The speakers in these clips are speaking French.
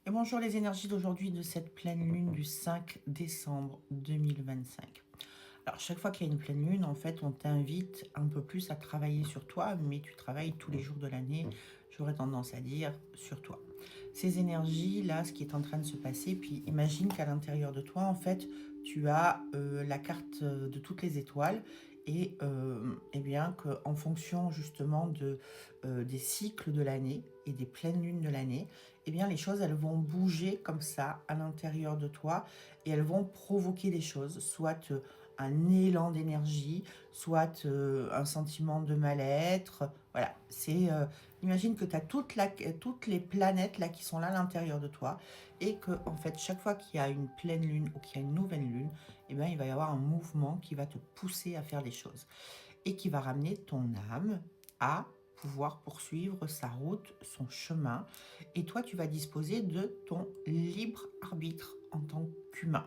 Et bonjour les énergies d'aujourd'hui de cette pleine lune du 5 décembre 2025. Alors chaque fois qu'il y a une pleine lune, en fait, on t'invite un peu plus à travailler sur toi, mais tu travailles tous les jours de l'année, j'aurais tendance à dire, sur toi. Ces énergies-là, ce qui est en train de se passer, puis imagine qu'à l'intérieur de toi, en fait, tu as la carte de toutes les étoiles et bien qu'en fonction justement des cycles de l'année et des pleines lunes de l'année, eh bien les choses elles vont bouger comme ça à l'intérieur de toi et elles vont provoquer des choses, soit un élan d'énergie, soit un sentiment de mal-être. Voilà, imagine que tu as toutes les planètes là qui sont là à l'intérieur de toi et que en fait chaque fois qu'il y a une pleine lune ou qu'il y a une nouvelle lune, eh bien, il va y avoir un mouvement qui va te pousser à faire des choses et qui va ramener ton âme à pouvoir poursuivre sa route, son chemin. Et toi, tu vas disposer de ton libre arbitre en tant qu'humain.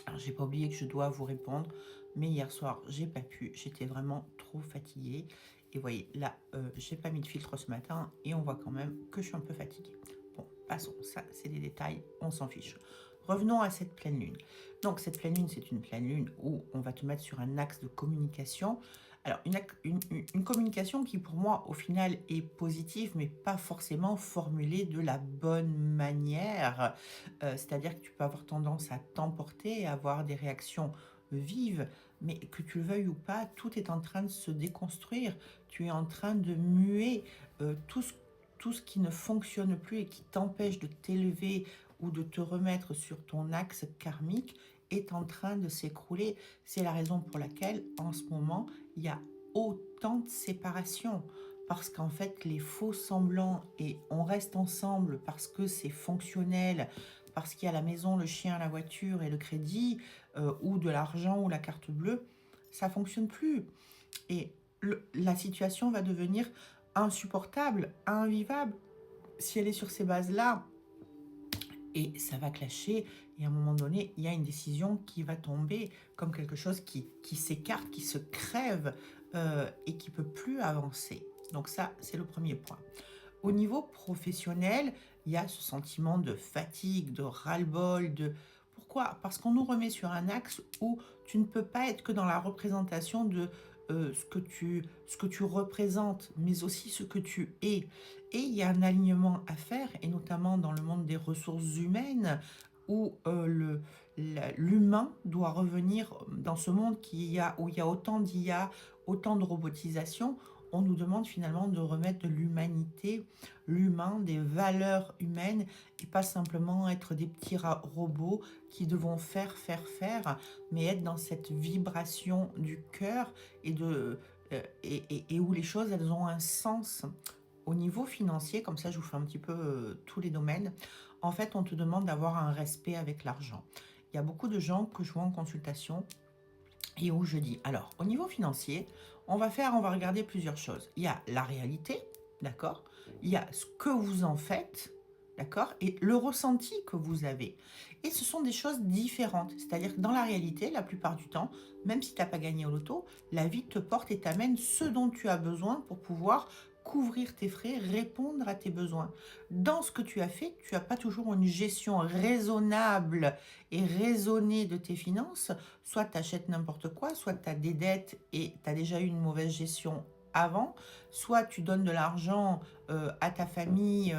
Alors, j'ai pas oublié que je dois vous répondre, mais hier soir, j'ai pas pu. J'étais vraiment trop fatiguée. Et voyez, là, j'ai pas mis de filtre ce matin et on voit quand même que je suis un peu fatiguée. Bon, passons, ça, c'est des détails, on s'en fiche. Revenons à cette pleine lune. Donc, cette pleine lune, c'est une pleine lune où on va te mettre sur un axe de communication. Alors, une communication qui, pour moi, au final, est positive, mais pas forcément formulée de la bonne manière. C'est-à-dire que tu peux avoir tendance à t'emporter, à avoir des réactions vives, mais que tu le veuilles ou pas, tout est en train de se déconstruire. Tu es en train de muer tout ce qui ne fonctionne plus et qui t'empêche de t'élever ou de te remettre sur ton axe karmique est en train de s'écrouler. C'est la raison pour laquelle, en ce moment, il y a autant de séparation. Parce qu'en fait, les faux semblants et on reste ensemble parce que c'est fonctionnel, parce qu'il y a la maison, le chien, la voiture et le crédit, ou de l'argent ou la carte bleue, ça fonctionne plus. Et la situation va devenir insupportable, invivable, si elle est sur ces bases-là. Et ça va clasher, et à un moment donné, il y a une décision qui va tomber comme quelque chose qui s'écarte, qui se crève, et qui ne peut plus avancer. Donc ça, c'est le premier point. Au niveau professionnel, il y a ce sentiment de fatigue, de ras-le-bol, de... Pourquoi? Parce qu'on nous remet sur un axe où tu ne peux pas être que dans la représentation de ce que tu représentes, mais aussi ce que tu es. Et il y a un alignement à faire, et notamment dans le monde des ressources humaines, où l'humain doit revenir dans ce monde où il y a autant d'IA, autant de robotisation. On nous demande finalement de remettre de l'humanité, l'humain, des valeurs humaines et pas simplement être des petits robots qui devront faire, mais être dans cette vibration du cœur et où les choses elles ont un sens. Au niveau financier, comme ça je vous fais un petit peu tous les domaines, en fait on te demande d'avoir un respect avec l'argent. Il y a beaucoup de gens que je vois en consultation et où je dis, alors, au niveau financier, on va regarder plusieurs choses. Il y a la réalité, d'accord? Il y a ce que vous en faites, d'accord? Et le ressenti que vous avez. Et ce sont des choses différentes. C'est-à-dire que dans la réalité, la plupart du temps, même si tu n'as pas gagné au loto, la vie te porte et t'amène ce dont tu as besoin pour pouvoir couvrir tes frais, répondre à tes besoins. Dans ce que tu as fait, tu n'as pas toujours une gestion raisonnable et raisonnée de tes finances. Soit tu achètes n'importe quoi, soit tu as des dettes et tu as déjà eu une mauvaise gestion avant, soit tu donnes de l'argent à ta famille,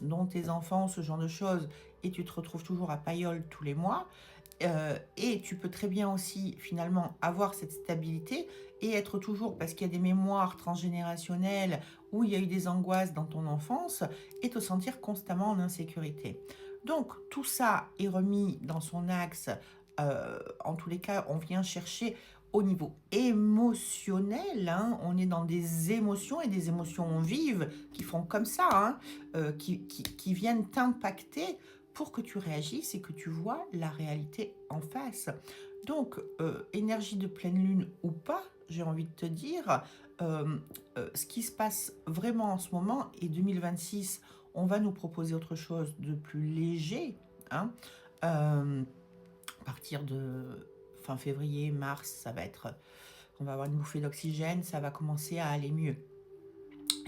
dont tes enfants, ce genre de choses, et tu te retrouves toujours à paillole tous les mois. Et tu peux très bien aussi finalement avoir cette stabilité et être toujours, parce qu'il y a des mémoires transgénérationnelles où il y a eu des angoisses dans ton enfance, et te sentir constamment en insécurité. Donc tout ça est remis dans son axe. En tous les cas, on vient chercher au niveau émotionnel, hein, on est dans des émotions et des émotions vives qui font comme ça, hein, qui viennent t'impacter pour que tu réagisses et que tu vois la réalité en face. Donc, énergie de pleine lune ou pas, j'ai envie de te dire, ce qui se passe vraiment en ce moment, et 2026, on va nous proposer autre chose de plus léger, hein, à partir de fin février, mars, on va avoir une bouffée d'oxygène, ça va commencer à aller mieux.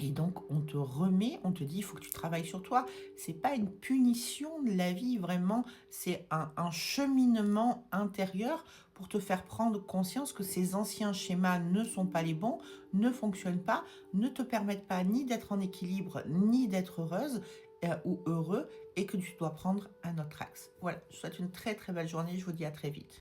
Et donc, on te remet, on te dit, il faut que tu travailles sur toi. C'est pas une punition de la vie, vraiment, c'est un cheminement intérieur pour te faire prendre conscience que ces anciens schémas ne sont pas les bons, ne fonctionnent pas, ne te permettent pas ni d'être en équilibre, ni d'être heureuse ou heureux, et que tu dois prendre un autre axe. Voilà, je vous souhaite une très très belle journée, je vous dis à très vite.